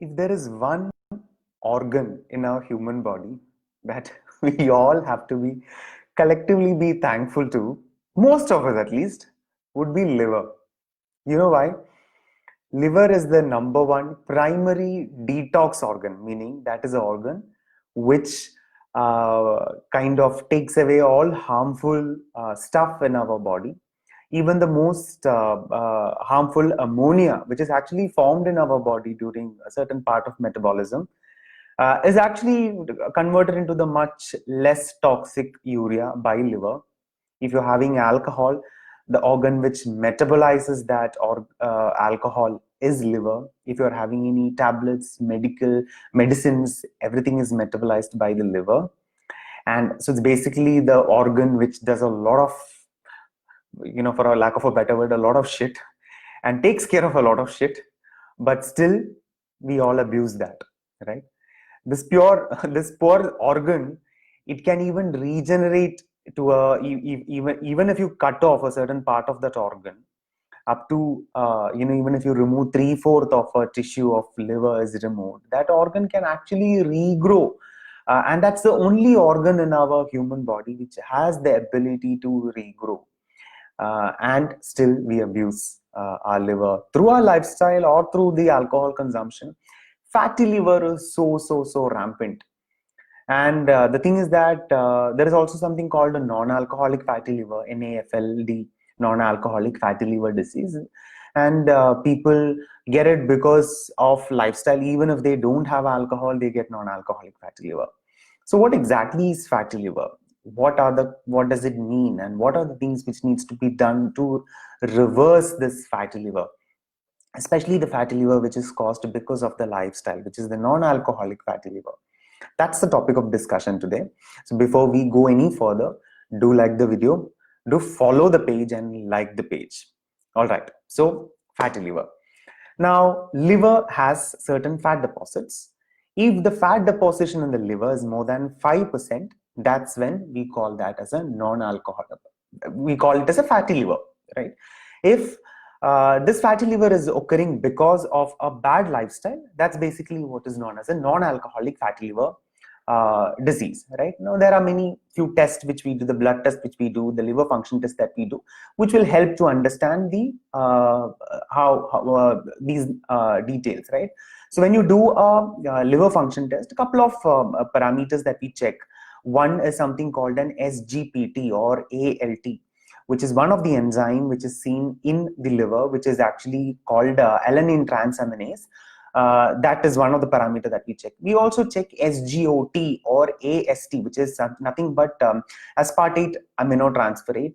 if there is one organ in our human body that we all have to be collectively be thankful to, most of us at least, would be liver. You know why? Liver is the number one primary detox organ, meaning that is an organ which kind of takes away all harmful stuff in our body. Even the most harmful ammonia, which is actually formed in our body during a certain part of metabolism, is actually converted into the much less toxic urea by liver. If you're having alcohol, the organ which metabolizes that or alcohol is liver. If you're having any tablets, medicines, everything is metabolized by the liver. And so it's basically the organ which does a lot of, for a lack of a better word, a lot of shit, and takes care of a lot of shit. But still, we all abuse that, right? This pure, this poor organ, it can even regenerate to even if you cut off a certain part of that organ, up to even if you remove 3/4 of a tissue of liver is removed, that organ can actually regrow. And that's the only organ in our human body which has the ability to regrow. And still we abuse our liver through our lifestyle or through the alcohol consumption. Fatty liver is so rampant. And the thing is that there is also something called a non-alcoholic fatty liver, NAFLD, non-alcoholic fatty liver disease. And people get it because of lifestyle. Even if they don't have alcohol, they get non-alcoholic fatty liver. So what exactly is fatty liver? What does it mean? And what are the things which needs to be done to reverse this fatty liver? Especially the fatty liver which is caused because of the lifestyle, which is the non-alcoholic fatty liver. That's the topic of discussion today. So before we go any further, do like the video, do follow the page and like the page. All right, so fatty liver. Now, liver has certain fat deposits. If the fat deposition in the liver is more than 5%, that's when we call that as a non-alcoholic. We call it as a fatty liver, right? If this fatty liver is occurring because of a bad lifestyle, that's basically what is known as a non-alcoholic fatty liver disease, right? Now there are few tests which we do, the blood test which we do, the liver function test that we do, which will help to understand the how these details, right? So when you do a liver function test, a couple of parameters that we check. One is something called an SGPT or ALT, which is one of the enzyme which is seen in the liver, which is actually called alanine transaminase. That is one of the parameters that we check. We also check SGOT or AST, which is nothing but aspartate aminotransferase.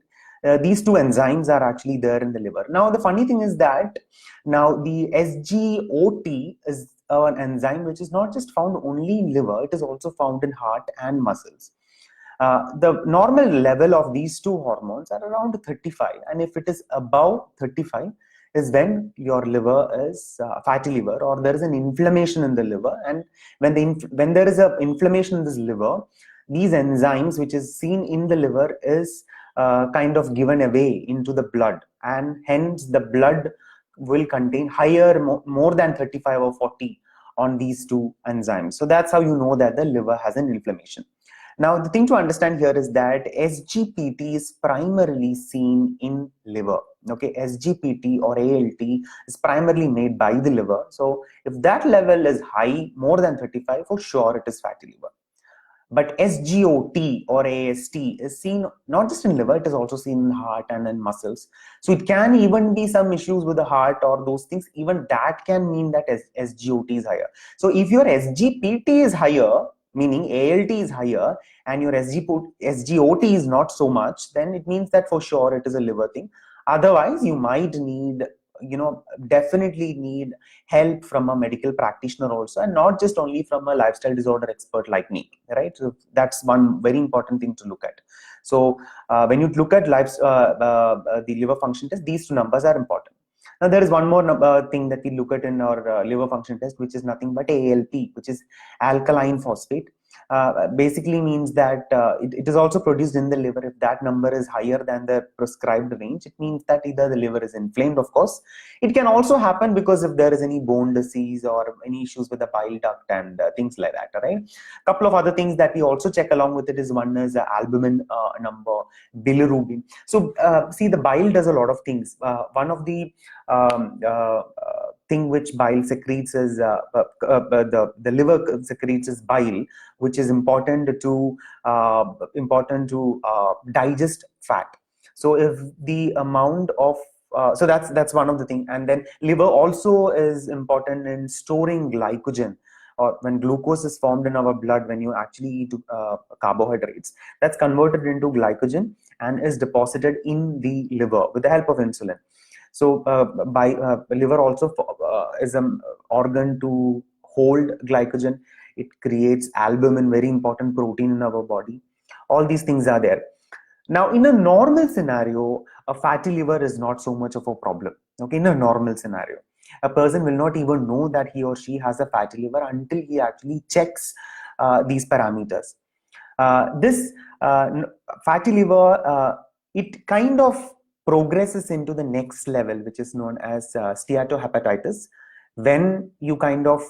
These two enzymes are actually there in the liver. Now, the funny thing is that now the SGOT is an enzyme which is not just found only in liver, it is also found in heart and muscles. The normal level of these two hormones are around 35, and if it is above 35 is when your liver is fatty liver, or there is an inflammation in the liver. And when there is an inflammation in this liver, these enzymes which is seen in the liver is kind of given away into the blood, and hence the blood will contain higher, more than 35 or 40 on these two enzymes. So that's how you know that the liver has an inflammation. Now, the thing to understand here is that SGPT is primarily seen in liver. Okay, SGPT or ALT is primarily made by the liver. So if that level is high, more than 35, for sure it is fatty liver. But SGOT or AST is seen not just in liver, it is also seen in heart and in muscles. So it can even be some issues with the heart or those things. Even that can mean that SGOT is higher. So if your SGPT is higher, meaning ALT is higher, and your SGOT is not so much, then it means that for sure it is a liver thing. Otherwise, you might need, definitely need help from a medical practitioner also, and not just only from a lifestyle disorder expert like me, right? So that's one very important thing to look at. So when you look at the liver function test, these two numbers are important. Now, there is one more thing that we look at in our liver function test, which is nothing but ALP, which is alkaline phosphate. Basically means that it is also produced in the liver. If that number is higher than the prescribed range, it means that either the liver is inflamed, of course. It can also happen because if there is any bone disease or any issues with the bile duct and things like that, right? Couple of other things that we also check along with it is, one is albumin number, bilirubin. So see, the bile does a lot of things. One of the thing which bile secretes is the liver secretes is bile, which is important to digest fat. So if the amount of so that's one of the thing. And then liver also is important in storing glycogen, or when glucose is formed in our blood when you actually eat carbohydrates, that's converted into glycogen and is deposited in the liver with the help of insulin. So by liver also is an organ to hold glycogen. It creates albumin, very important protein in our body. All these things are there. Now, in a normal scenario, a fatty liver is not so much of a problem. Okay, in a normal scenario, a person will not even know that he or she has a fatty liver until he actually checks these parameters. This fatty liver, it kind of progresses into the next level, which is known as steatohepatitis, when you kind of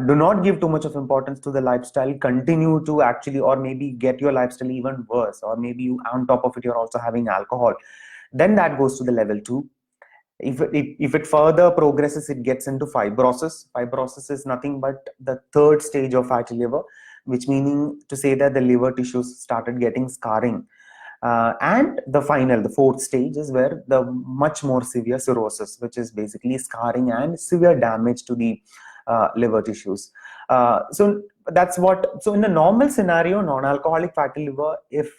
do not give too much of importance to the lifestyle, continue to actually, or maybe get your lifestyle even worse, or maybe you, on top of it, you're also having alcohol. Then that goes to the level 2. If it further progresses, it gets into fibrosis. Fibrosis is nothing but the third stage of fatty liver, which meaning to say that the liver tissues started getting scarring. And the fourth stage is where the much more severe cirrhosis, which is basically scarring and severe damage to the liver tissues. So that's what, so in a normal scenario, non-alcoholic fatty liver, if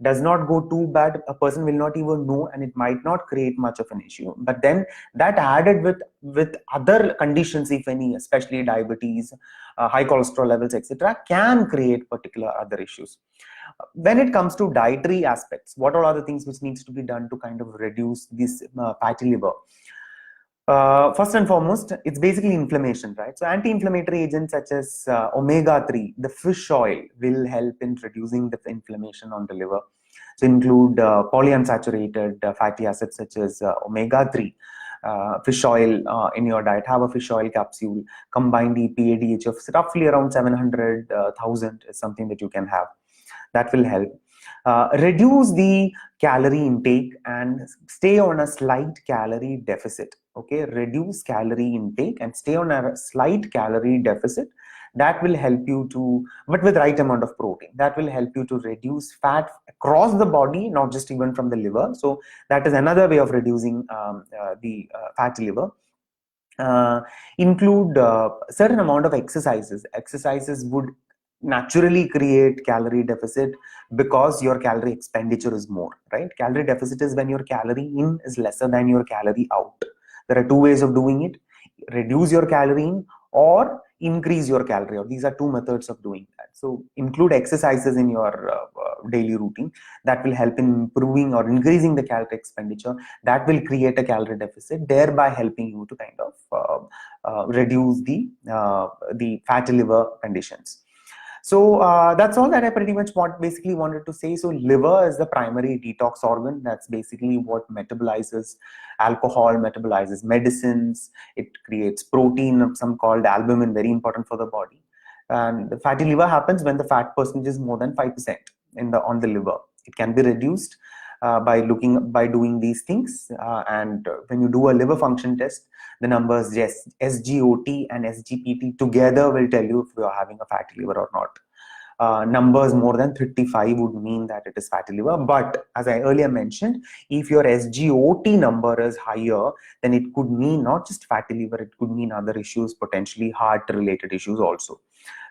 does not go too bad, a person will not even know, and it might not create much of an issue. But then that added with other conditions, if any, especially diabetes, high cholesterol levels, etc., can create particular other issues. When it comes to dietary aspects, what are the things which needs to be done to kind of reduce this fatty liver? First and foremost, it's basically inflammation, right? So anti-inflammatory agents such as omega-3, the fish oil, will help in reducing the inflammation on the liver. So include polyunsaturated fatty acids such as omega-3. Fish oil in your diet. Have a fish oil capsule. Combined EPA, DHA of roughly around 700,000 is something that you can have. That will help. Reduce the calorie intake and stay on a slight calorie deficit. Okay, reduce calorie intake and stay on a slight calorie deficit. That will help you to, but with right amount of protein, that will help you to reduce fat across the body, not just even from the liver. So that is another way of reducing the fatty liver. Include certain amount of exercises. Exercises would naturally create calorie deficit because your calorie expenditure is more, right? Calorie deficit is when your calorie in is lesser than your calorie out. There are two ways of doing it: reduce your calorie in or increase your calorie out. These are two methods of doing that. So include exercises in your daily routine. That will help in improving or increasing the calorie expenditure. That will create a calorie deficit, thereby helping you to kind of reduce the fatty liver conditions. So that's all that I pretty much basically wanted to say. So liver is the primary detox organ. That's basically what metabolizes alcohol, metabolizes medicines. It creates protein, some called albumin, very important for the body. And the fatty liver happens when the fat percentage is more than 5% on the liver. It can be reduced by doing these things. And when you do a liver function test, the numbers SGOT and SGPT together will tell you if you are having a fatty liver or not. Numbers more than 35 would mean that it is fatty liver. But as I earlier mentioned, if your SGOT number is higher, then it could mean not just fatty liver, it could mean other issues, potentially heart-related issues also.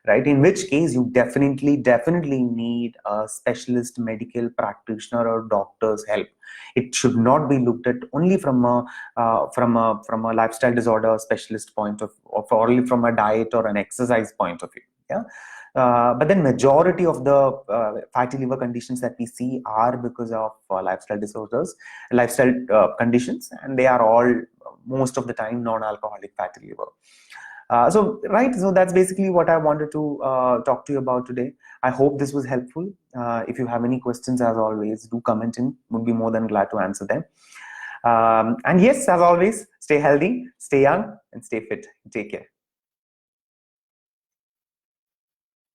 Right? In which case, you definitely need a specialist medical practitioner or doctor's help. It should not be looked at only from a lifestyle disorder specialist point of, or only from a diet or an exercise point of view. Yeah. But then majority of the fatty liver conditions that we see are because of lifestyle disorders, lifestyle conditions, and they are all most of the time non-alcoholic fatty liver. So that's basically what I wanted to talk to you about today. I hope this was helpful. If you have any questions, as always, do comment in. Would be more than glad to answer them. And yes, as always, stay healthy, stay young, and stay fit. Take care.